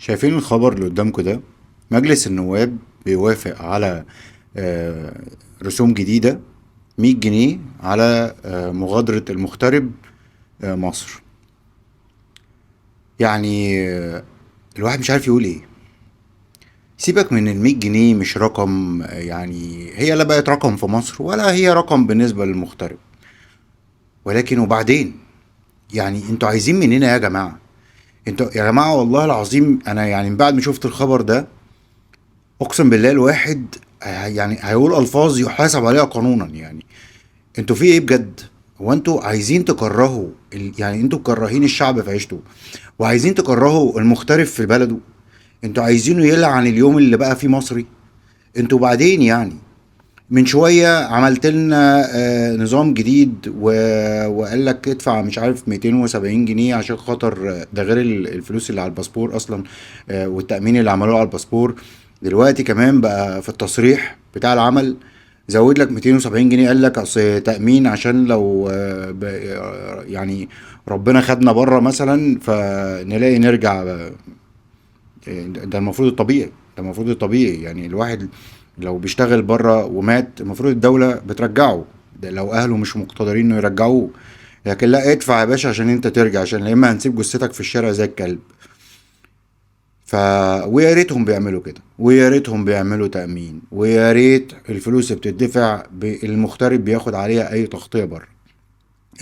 شايفين الخبر اللي قدامكم ده؟ مجلس النواب بيوافق على رسوم جديدة 100 جنيه على مغادرة المغترب مصر. يعني الواحد مش عارف يقول ايه. سيبك من ال100 جنيه، مش رقم، يعني هي لا بقت رقم في مصر ولا هي رقم بالنسبة للمغترب. ولكن وبعدين، يعني انتوا عايزين مننا يا جماعة؟ انتوا يا جماعة والله العظيم انا يعني من بعد ما شفت الخبر ده اقسم بالله الواحد يعني هيقول الفاظ يحاسب عليها قانونا. يعني انتوا في ايه بجد؟ هو انتوا عايزين تكرهوا يعني انتوا مكرهين الشعب في عيشته، وعايزين تكرهوا المغترب في بلده. انتوا عايزينه يلعن اليوم اللي بقى فيه مصري. انتوا بعدين يعني من شوية عملت لنا نظام جديد وقال لك ادفع مش عارف 270 جنيه عشان خاطر ده غير الفلوس اللي على الباسبور اصلا، والتأمين اللي عملوه على الباسبور. دلوقتي كمان بقى في التصريح بتاع العمل زود لك 270 جنيه، قال لك اصل تأمين عشان لو يعني ربنا خدنا بره مثلا فنلاقي نرجع. ده المفروض الطبيعي، ده المفروض الطبيعي. يعني الواحد لو بيشتغل بره ومات المفروض الدولة بترجعه، ده لو اهله مش مقتدرين انه يرجعوه. لكن لا، ادفع يا باشا عشان انت ترجع، عشان يا اما هنسيب جثتك في الشارع زي الكلب. ف ويا ريتهم بيعملوا كده، ويا ريتهم بيعملوا تأمين، ويا ريت الفلوس اللي بتدفع المغترب بياخد عليها اي تغطية بره،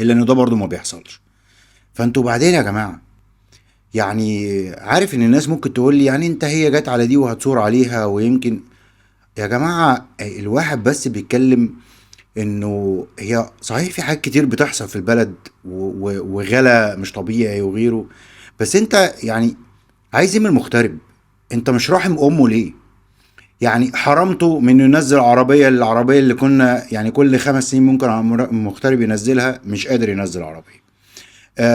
الا انه ده برضه ما بيحصلش. فانتوا بعدين يا جماعة، يعني عارف ان الناس ممكن تقول لي يعني انت هي جت على دي وهتصور عليها ويمكن. يا جماعة الواحد بس بيتكلم انه هي صحيح في حاجات كتير بتحصل في البلد وغلا مش طبيعي وغيره. بس انت يعني عايز ايه من المغترب؟ انت مش راحم امه ليه؟ يعني حرمته من إنه ينزل العربية اللي كنا يعني كل 5 سنين ممكن المغترب ينزلها، مش قادر ينزل عربية.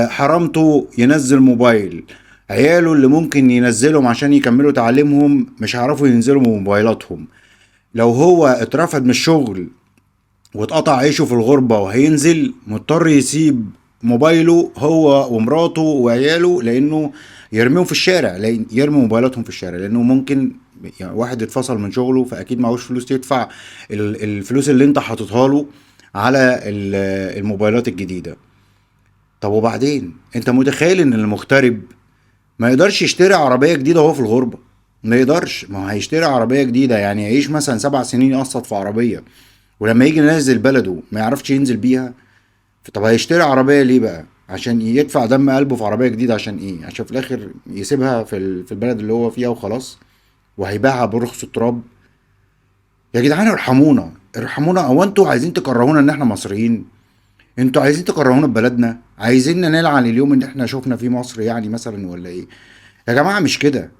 حرمته ينزل موبايل. عياله اللي ممكن ينزلهم عشان يكملوا تعليمهم مش هيعرفوا ينزلوا بموبايلاتهم. لو هو اترفد من الشغل واتقطع عيشه في الغربة وهينزل مضطر يسيب موبايله هو ومراته وعياله، لانه يرميهم في الشارع، لان يرمي موبايلاتهم في الشارع، لانه ممكن يعني واحد اتفصل من شغله فاكيد معهوش فلوس يدفع الفلوس اللي انت حاططها له على الموبايلات الجديدة. طب وبعدين انت متخيل ان المغترب ما يقدرش يشتري عربية جديدة وهو في الغربة؟ ما يقدرش. ما هو هيشتري عربية جديدة يعني يعيش مثلا 7 سنين يقسط في عربية، ولما يجي ينزل بلده ما يعرفش ينزل بيها. طب هيشتري عربية ليه بقى؟ عشان يدفع دم قلبه في عربية جديدة عشان ايه؟ عشان في الاخر يسيبها في البلد اللي هو فيها وخلاص، وهيبيعها برخص التراب. يا جدعان ارحمونا، ارحمونا. هو انتوا عايزين تكرهونا ان احنا مصريين؟ انتوا عايزين تكرهونا ببلدنا؟ عايزيننا نلعن اليوم اللي احنا شفنا فيه مصر يعني مثلا، ولا ايه؟ يا جماعة مش كده.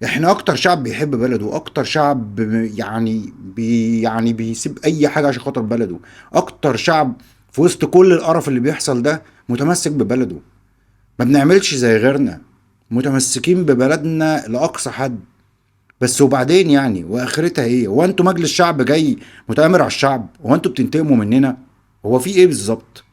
احنا اكتر شعب بيحب بلده، اكتر شعب يعني بيسيب اي حاجة عشان خاطر بلده. اكتر شعب في وسط كل القرف اللي بيحصل ده متمسك ببلده. ما بنعملش زي غيرنا، متمسكين ببلدنا لأقصى حد. بس وبعدين يعني واخرتها ايه؟ هو انتوا مجلس شعب جاي متآمر على الشعب؟ هو انتوا بتنتقموا مننا؟ هو في ايه بالظبط؟